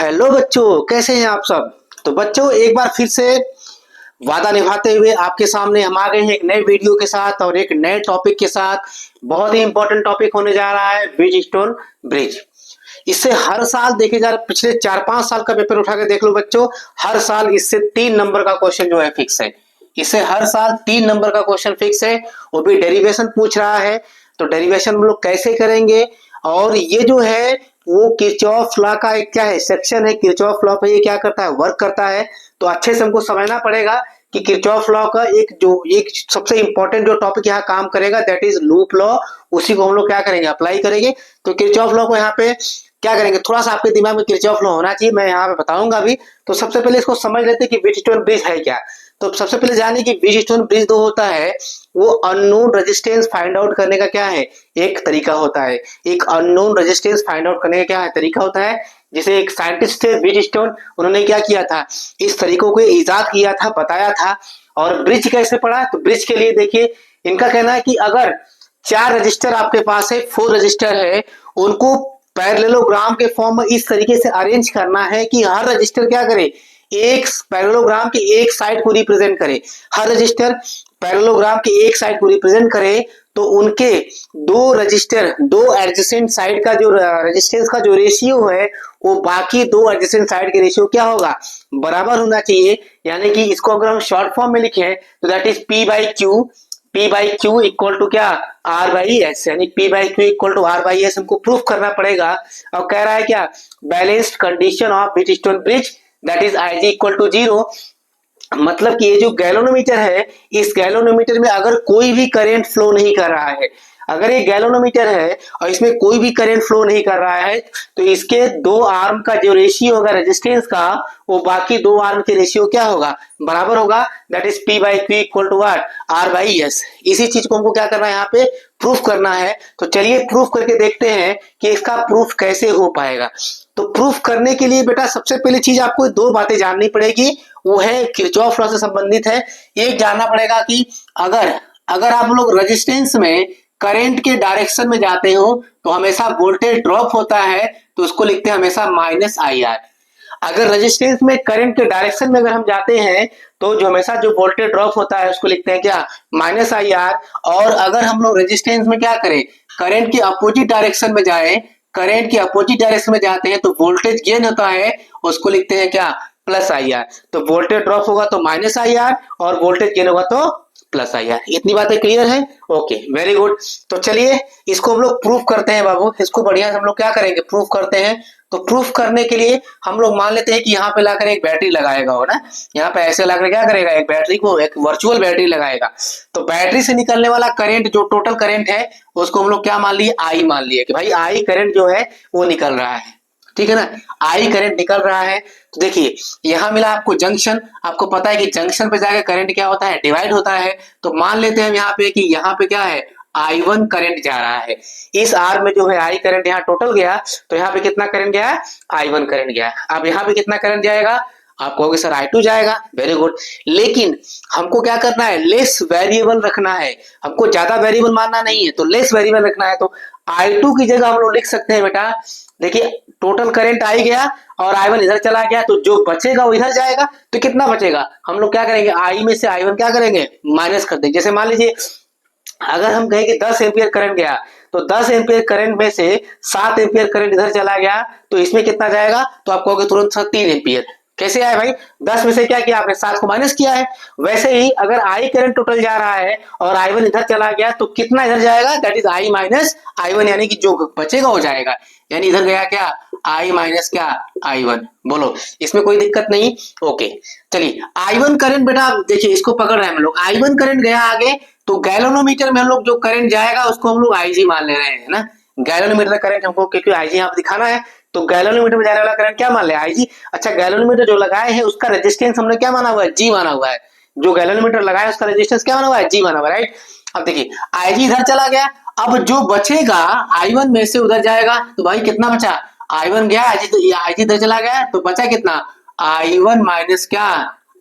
Hello बच्चों, कैसे हैं आप सब। तो बच्चों, एक बार फिर से वादा निभाते हुए आपके सामने हम आ गए हैं एक नए वीडियो के साथ और एक नए टॉपिक के साथ। बहुत ही इंपॉर्टेंट टॉपिक होने जा रहा है ब्रिज स्टोन ब्रिज। इससे हर साल देखे जा रहे, पिछले 4-5 साल का पेपर उठा के देख लो बच्चों, हर साल इससे 3 नंबर का क्वेश्चन जो है फिक्स है। इससे हर साल 3 नंबर का क्वेश्चन फिक्स है। वो भी डेरिवेशन पूछ रहा है। तो डेरिवेशन हम लोग कैसे करेंगे, और ये जो है वो किरचॉफ लॉ का एक क्या है, सेक्शन है किरचॉफ लॉ पे। ये क्या करता है, वर्क करता है। तो अच्छे से हमको समझना पड़ेगा कि किरचॉफ लॉ का एक सबसे इंपॉर्टेंट जो टॉपिक यहाँ काम करेगा, दैट इज लूप लॉ। उसी को हम लोग क्या करेंगे, अप्लाई करेंगे। तो किरचॉफ लॉ को यहाँ पे क्या करेंगे, थोड़ा सा आपके दिमाग में किरचॉफ लॉ होना चाहिए, मैं यहाँ पे बताऊंगा भी। तो सबसे पहले इसको समझ लेते हैं कि ब्रिजस्टोन ब्रिज है क्या। तो सबसे पहले जानिए कि ब्रिजस्टोन ब्रिज जो होता है वो अननोन रेजिस्टेंस फाइंड आउट करने का क्या है, एक तरीका होता है। एक अननोन रेजिस्टेंस फाइंड आउट करने का क्या है, तरीका होता है। जैसे एक साइंटिस्ट थे ब्रिजस्टोन, उन्होंने क्या किया था, इस तरीकों को इजाद किया था, बताया था। और ब्रिज कैसे पढ़ा, तो ब्रिज के लिए देखिए, इनका कहना है कि अगर 4 रजिस्टर आपके पास है, 4 रजिस्टर है, उनको पैरेललोग्राम के फॉर्म में इस तरीके से अरेंज करना है कि हर रजिस्टर क्या करे, एक पैरेललोग्राम के एक साइड को रिप्रेजेंट करे। हर रजिस्टर पैरेललोग्राम के एक साइड को रिप्रेजेंट करे। तो उनके दो रजिस्टर, दो एडजेसेंट साइड का जो रेजिस्टेंस का जो रेशियो है, वो बाकी दो एडजेसेंट साइड के रेशियो क्या होगा, बराबर होना चाहिए। यानी कि इसको अगर हम शॉर्ट फॉर्म में लिखें तो that is P/Q equal to क्या, R/S। यानी P/Q इक्वल टू R/S हमको प्रूफ करना पड़ेगा। और कह रहा है क्या, balanced condition of bridgestone bridge that is Ig equal to 0। मतलब कि ये जो गैलोनोमीटर है, इस गैलोनोमीटर में अगर कोई भी करंट फ्लो नहीं कर रहा है, अगर ये गैलोनोमीटर है और इसमें कोई भी करंट फ्लो नहीं कर रहा है, तो इसके दो आर्म का जो रेशियो होगा रेजिस्टेंस का, वो बाकी दो आर्म के रेशियो क्या होगा, बराबर होगा। That is P/Q equal to what, R/S। इसी चीज को हमको क्या करना है, यहाँ पे प्रूफ करना है। तो चलिए प्रूफ करके देखते हैं कि इसका प्रूफ कैसे हो पाएगा। तो प्रूफ करने के लिए बेटा सबसे पहले चीज आपको दो बातें जाननी पड़ेगी, वो है किरचॉफ लॉ से संबंधित है। एक जानना पड़ेगा कि अगर अगर आप लोग रेजिस्टेंस में करंट के डायरेक्शन में जाते हो तो हमेशा वोल्टेज ड्रॉप होता है, तो उसको लिखते हैं हमेशा -IR। अगर रेजिस्टेंस में करंट के डायरेक्शन में अगर हम जाते हैं तो जो हमेशा जो वोल्टेज ड्रॉप होता है उसको लिखते हैं क्या, -IR। और अगर हम लोग रेजिस्टेंस में क्या करें, करंट के अपोजिट डायरेक्शन में जाए, करंट के अपोजिट डायरेक्शन में जाते हैं तो वोल्टेज गेन होता है, उसको लिखते हैं क्या, +IR। तो वोल्टेज ड्रॉप होगा तो -IR और वोल्टेज गेन होगा तो +IR। इतनी बातें क्लियर है, ओके वेरी गुड। तो चलिए इसको हम लोग प्रूफ करते हैं बाबू, इसको बढ़िया से हम लोग क्या करेंगे, प्रूफ करते हैं। तो प्रूफ करने के लिए हम लोग मान लेते हैं कि यहाँ पे लाकर एक बैटरी लगाएगा हो ना, यहाँ पे ऐसे लाकर क्या करेगा, एक बैटरी को, एक वर्चुअल बैटरी लगाएगा। तो बैटरी से निकलने वाला करंट, जो टोटल करंट है, उसको हम लोग क्या मान लिए, आई मान लिए कि भाई आई करंट जो है वो निकल रहा है, ठीक है ना, आई करंट निकल रहा है। तो देखिए यहाँ मिला आपको जंक्शन, आपको पता है कि जंक्शन पे जाकर करंट क्या होता है, डिवाइड होता है। तो मान लेते हैं यहाँ पे कि यहाँ पे क्या है, I1 करंट जा रहा है। इस आर में जो है आई करंट यहाँ टोटल गया, तो यहाँ पे कितना करंट गया, I1 करंट गया। अब यहाँ पे कितना करंट जाएगा, आप कहोगे सर I2 जाएगा, वेरी गुड। लेकिन हमको क्या करना है, लेस वेरिएबल रखना है, हमको ज्यादा वेरिएबल मानना नहीं है, तो लेस वेरिएबल रखना है। तो I2 की जगह हम लोग लिख सकते हैं बेटा, देखिए टोटल करंट आई गया और I1 इधर चला गया, तो जो बचेगा वो इधर जाएगा। तो कितना बचेगा, हम लोग क्या करेंगे, आई में से I1 क्या करेंगे, माइनस कर देंगे। जैसे मान लीजिए अगर हम कहें कि 10 एम्पियर करंट गया, तो 10 एम्पियर करंट में से 7 एम्पियर करंट इधर चला गया, तो इसमें कितना जाएगा, तो आप कहोगे तुरंत 3 एम्पियर। कैसे आया भाई, 10 में से क्या किया आपने, 7 को माइनस किया है। वैसे ही अगर आई करंट टोटल जा रहा है और I1 इधर चला गया, तो कितना इधर जाएगा, that is I minus I1, यानी कि जो बचेगा हो जाएगा। यानी इधर गया क्या, I माइनस क्या, I1। बोलो इसमें कोई दिक्कत नहीं, ओके। चलिए I1 करंट बेटा देखिए इसको पकड़ रहे हैं हम लोग, I1 करंट गया आगे, तो गैलोनोमीटर में हम लोग जो करंट जाएगा उसको हम लोग Ig मान ले रहे हैं ना। गैलोनोमीटर करंट हमको क्योंकि Ig यहाँ पे दिखाना है, तो गैलोनोमीटर में जाने वाला करंट क्या मान ले, Ig। अच्छा गैलोनोमीटर जो लगाए हैं उसका रेजिस्टेंस हमने क्या माना हुआ है, G माना हुआ है। जो गैलोनोमीटर लगाया उसका रेजिस्टेंस क्या माना हुआ है, G माना हुआ है, राइट। अब देखिए Ig इधर चला गया, अब जो बचेगा I1 में से उधर जाएगा, तो भाई कितना बचा, I1 गया, Ig इधर चला गया, तो बचा कितना, I1 माइनस क्या,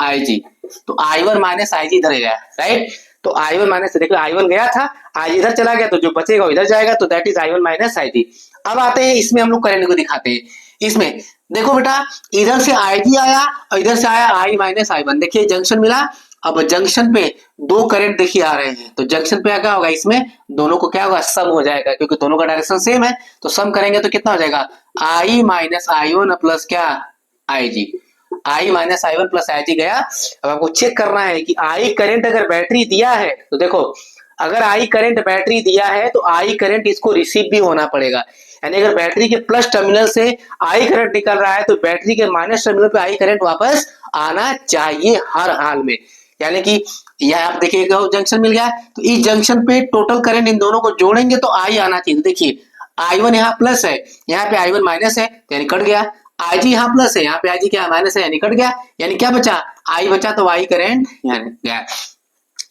Ig। तो I1 माइनस Ig इधर गया, राइट। तो I1 माइनस, देखो I1 गया था, Ig इधर चला गया, तो जो बचेगा वो इधर जाएगा, तो that is I1 minus Ig। अब आते हैं इसमें हम लोग करंट को दिखाते हैं। इसमें देखो बेटा, इधर से आई जी आया और इधर से आया आई माइनस आई वन, देखिए जंक्शन मिला। अब जंक्शन पे दो करंट देखिए आ रहे हैं, तो जंक्शन पे क्या होगा, इसमें दोनों को क्या होगा, सम हो जाएगा, क्योंकि दोनों का डायरेक्शन सेम है। तो सम करेंगे तो कितना हो जाएगा, आई माइनस आई वन प्लस क्या, आई जी। आई माइनस आई वन प्लस आई जी गया। अब आपको चेक करना है कि आई करंट अगर बैटरी दिया है तो देखो, अगर आई करंट बैटरी दिया है तो आई करंट इसको रिसीव भी होना पड़ेगा। यानी अगर बैटरी के प्लस टर्मिनल से आई करंट निकल रहा है तो बैटरी के माइनस टर्मिनल पे आई करंट वापस आना चाहिए हर हाल में। यानी कि यह आप देखिएगा जंक्शन मिल गया, तो इस जंक्शन पे टोटल करंट इन दोनों को जोड़ेंगे तो आई आना चाहिए। देखिए आई वन यहाँ प्लस है, यहाँ पे आई वन माइनस है, यानी कट गया। आई जी यहाँ प्लस है, यहाँ पे आई जी क्या माइनस है, यानी कट गया। यानी क्या बचा, आई बचा, तो आई करंट यानी क्या,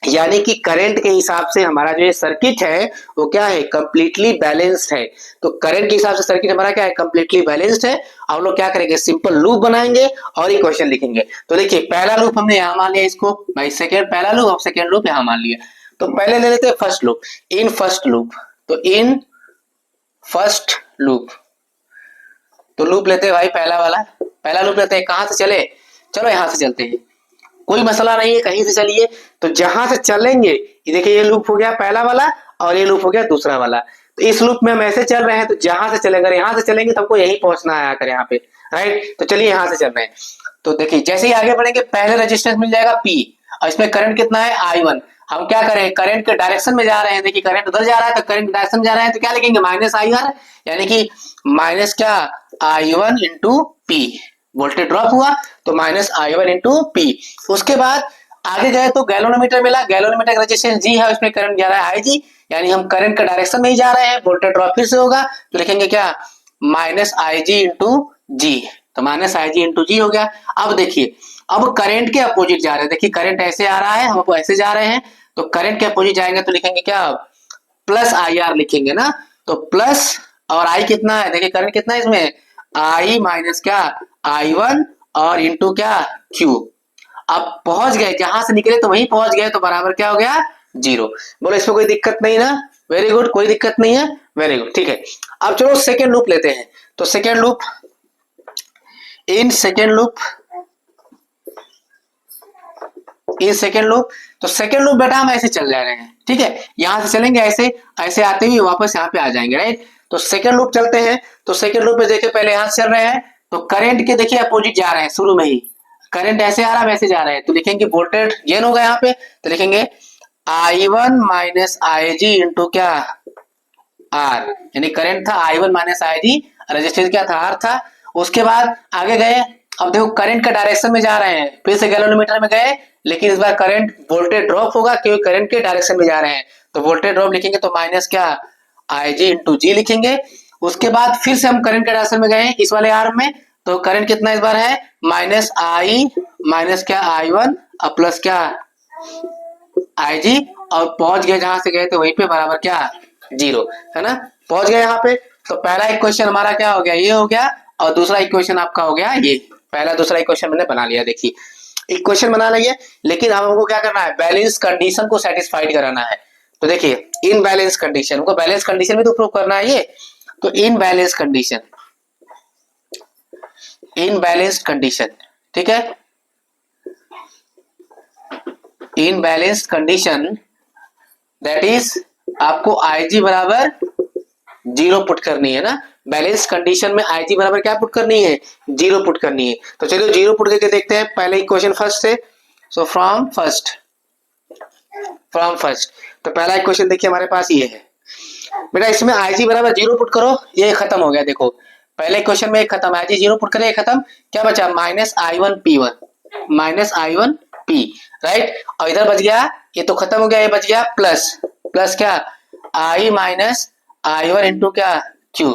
यानी कि करंट के हिसाब से हमारा जो ये सर्किट है वो क्या है, कंप्लीटली बैलेंस्ड है। तो करंट के हिसाब से सर्किट हमारा क्या है, कंप्लीटली बैलेंस्ड है। अब लोग क्या करेंगे, सिंपल लूप बनाएंगे और इक्वेशन लिखेंगे। तो देखिए पहला लूप हमने यहाँ मान लिया इसको, भाई सेकेंड पहला लूप और सेकेंड लूप यहाँ मान लिया। तो पहले ले लेते हैं first loop, in first loop. तो इन फर्स्ट लूप, तो लूप लेते हैं भाई पहला वाला, पहला लूप लेते हैं। कहां से चले, चलो यहां से चलते हैं, कोई मसला नहीं है, कहीं से चलिए। तो जहां से चलेंगे, ये देखिए ये लूप हो गया पहला वाला और ये लूप हो गया दूसरा वाला। तो इस लूप में हम ऐसे चल रहे हैं, तो जहां से चलेंगे, यहाँ से चलेंगे तो हमको यही पहुंचना है आकर यहाँ पे, राइट। तो चलिए यहाँ से चल रहे हैं। तो देखिए जैसे ही आगे बढ़ेंगे पहले रेजिस्टेंस मिल जाएगा P, और इसमें करंट कितना है I1। हम क्या करें, करंट के डायरेक्शन में जा रहे हैं, देखिए करंट उधर जा रहा है तो करंट डायरेक्शन में जा रहे हैं, तो क्या लिखेंगे, माइनस IR, यानी कि माइनस क्या, I1 into P। Voltage drop हुआ तो माइनस I1 इंटू P। उसके बाद आगे गए तो गैलोनोमीटर मिला, गैलोनोमीटर का रेजिस्टेंस G है, उसमें करंट जा रहा है IG, यानी हम करंट के डायरेक्शन में ही जा रहे हैं, वोल्टेज ड्रॉप फिर से होगा, तो लिखेंगे क्या, माइनस IG इंटू जी। तो माइनस IG इंटू जी हो गया। अब देखिए, अब करंट के अपोजिट जा रहे हैं, देखिए करंट ऐसे आ रहा है, हम ऐसे जा रहे हैं, तो करंट के अपोजिट जाएंगे तो लिखेंगे क्या, प्लस IR लिखेंगे ना। तो प्लस और I कितना है, देखिए करंट कितना है इसमें, I माइनस क्या, I1 और इंटू क्या, Q। अब पहुंच गए, जहां से निकले तो वहीं पहुंच गए, तो बराबर क्या हो गया, जीरो। बोलो इसमें कोई दिक्कत नहीं ना, वेरी गुड, कोई दिक्कत नहीं है, वेरी गुड, ठीक है। अब चलो सेकेंड लूप लेते हैं। तो second loop, in second loop, in second loop. तो सेकेंड लूप बेटा हम ऐसे चल जा रहे हैं, ठीक है, यहां से चलेंगे ऐसे, ऐसे आते हुए वापस यहाँ पे आ जाएंगे, राइट। तो सेकेंड लूप चलते हैं। तो सेकेंड लूप में देखिए पहले यहां से चल रहे हैं, तो करंट के देखिए अपोजिट जा रहे हैं, शुरू में ही करंट ऐसे आ रहा है वैसे जा रहा है, तो लिखेंगे वोल्टेज गेन होगा यहाँ पे, तो लिखेंगे I1 माइनस IG इंटू क्या, R। यानी करंट था I1 माइनस IG, रेजिस्टेंस क्या था, R था। उसके बाद आगे गए, अब देखो करंट का डायरेक्शन में जा रहे हैं, फिर से गैलोमीटर में गए, लेकिन इस बार करंट वोल्टेज ड्रॉप होगा क्योंकि करंट के डायरेक्शन में जा रहे हैं, तो वोल्टेज ड्रॉप लिखेंगे तो माइनस क्या, IG इंटू जी लिखेंगे। उसके बाद फिर से हम करंट के डायरेक्शन में गए इस वाले आर्म में, तो करंट कितना इस बार है, माइनस I माइनस क्या I1 और प्लस क्या IG, और पहुंच गए जहां से गए थे वहीं पे बराबर क्या, जीरो, है ना। पहुंच गए यहाँ पे। तो पहला इक्वेशन हमारा क्या हो गया, ये हो गया, और दूसरा इक्वेशन आपका हो गया ये। पहला दूसरा इक्वेशन मैंने बना लिया, देखिए इक्वेशन बना लिया, लेकिन अब हमको क्या करना है, बैलेंस कंडीशन को सेटिस्फाइड कराना है। तो देखिए इन बैलेंस कंडीशन को, बैलेंस कंडीशन भी तो प्रूव करना है ये। तो in balance condition, in balance condition, ठीक है, in balance condition that is आपको IG बराबर जीरो पुट करनी है ना। बैलेंस कंडीशन में IG बराबर क्या पुट करनी है, जीरो पुट करनी है। तो चलिए जीरो पुट करके देखते हैं पहले इक्वेशन फर्स्ट से। So from first, from first, तो पहला इक्वेशन देखिए हमारे पास ये है बेटा, इसमें IG बराबर जीरो पुट करो, ये खत्म हो गया। देखो पहले क्वेश्चन में खत्म, IG जीरो पुट करे खत्म, क्या बचा, minus I1 P1, minus I1 P, right. और इधर बच गया, ये तो खत्म हो गया, ये बच गया प्लस, प्लस क्या, I माइनस I1 इंटू क्या Q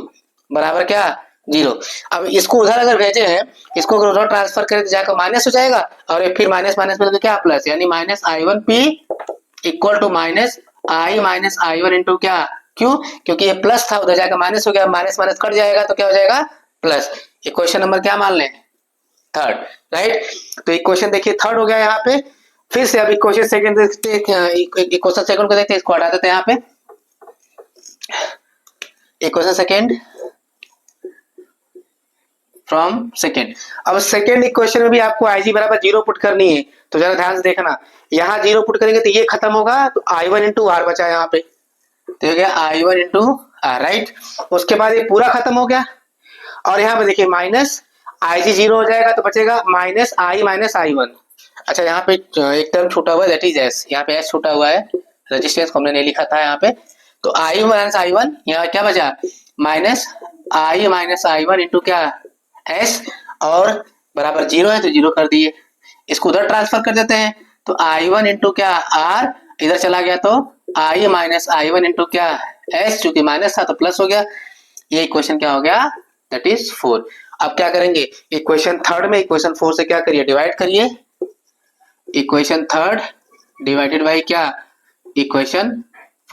बराबर क्या, जीरो। अब इसको उधर अगर भेजे हैं, इसको अगर उधर ट्रांसफर करें तो जाकर माइनस हो जाएगा, और फिर माइनस माइनस में तो क्या प्लस, यानी minus I1 P equal to minus I minus I1 into क्या क्यों, क्योंकि ये प्लस था उधर जाकर माइनस हो गया, माइनस माइनस कट जाएगा तो क्या हो जाएगा, प्लस। इक्वेशन नंबर क्या मान लें, थर्ड, राइट। तो इक्वेशन देखिए थर्ड हो गया यहाँ पे। फिर से अब इक्वेशन सेकंड देखते हैं, इक्वेशन सेकंड को देखते हैं, इसको हटा देते हैं यहाँ पे। Equation second, from second. अब सेकेंड इक्वेशन में भी आपको IG बराबर 0 पुट करनी है, तो जरा ध्यान से देखना, यहाँ 0 पुट करेंगे तो ये खत्म होगा, तो I1 इंटू आर बचा यहाँ पे, तो हो गया I1 इंटू आर, राइट। उसके बाद ये पूरा खत्म हो गया, और यहाँ पे देखिए माइनस IG 0 हो जाएगा तो बचेगा माइनस I माइनस I1। अच्छा यहाँ पे एक टर्म छूटा हुआ है, दैट इज S, यहाँ पे S छूटा हुआ है, रेजिस्टेंस को हमने नहीं लिखा था यहाँ पे, तो I माइनस I1, यहाँ क्या बचा minus I minus I1 into क्या S, और बराबर 0 है तो 0 कर दिए, इसको उधर ट्रांसफर कर देते हैं, तो I1 इंटू क्या R इधर चला गया, तो I माइनस I1 इंटू क्या S, चूंकि माइनस था तो प्लस हो गया, ये इक्वेशन क्या हो गया, दैट इज 4। अब क्या करेंगे, इक्वेशन थर्ड में इक्वेशन 4 से क्या करिए, डिवाइड करिए, इक्वेशन थर्ड डिवाइडेड बाई क्या, इक्वेशन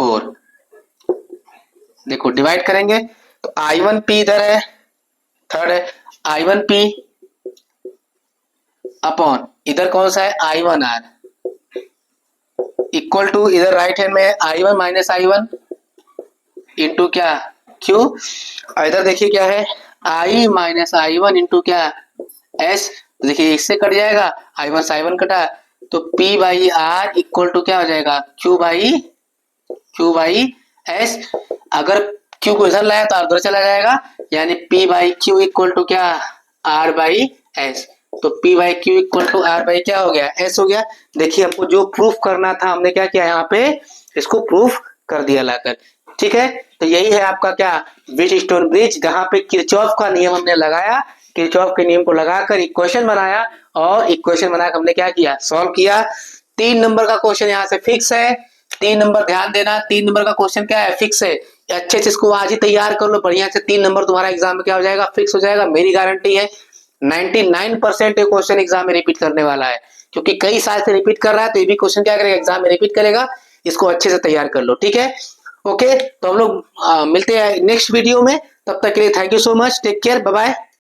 4। देखो डिवाइड करेंगे तो I1P इधर है, थर्ड है I1P अपॉन इधर कौन सा है I1R, इक्वल टू इधर राइट हैंड में I1 माइनस I1 इंटू क्या Q, और इधर देखिए क्या है I माइनस I1 इंटू क्या S, तो देखिए इससे कट जाएगा, I1 से I1 कटा, तो P by R equal to क्या हो जाएगा Q बाई S, अगर Q को इधर लाया तो R उधर चला जाएगा, यानी P by Q equal to क्या R बाई S, तो P by Q equal to R by क्या हो गया S हो गया। देखिए हमको जो प्रूफ करना था हमने क्या किया, यहाँ पे इसको प्रूफ कर दिया लाकर, ठीक है। तो यही है आपका क्या व्हीटस्टोन ब्रिज, जहाँ पे किरचॉफ का नियम हमने लगाया, किरचॉफ के नियम को लगाकर इक्वेशन बनाया, और इक्वेशन बनाकर हमने क्या किया, सॉल्व किया। 3 नंबर का क्वेश्चन यहाँ से फिक्स है, 3 नंबर ध्यान देना, 3 नंबर का क्वेश्चन क्या है, फिक्स है, अच्छे से इसको आज ही तैयार कर लो बढ़िया से, 3 नंबर तुम्हारा एग्जाम में क्या हो जाएगा, फिक्स हो जाएगा, मेरी गारंटी है। 99% ये क्वेश्चन एग्जाम में रिपीट करने वाला है, क्योंकि कई साल से रिपीट कर रहा है, तो ये भी क्वेश्चन क्या करेगा, एग्जाम में रिपीट करेगा, इसको अच्छे से तैयार कर लो, ठीक है। ओके, तो हम लोग मिलते हैं नेक्स्ट वीडियो में, तब तक के लिए thank you so much, take care, bye bye.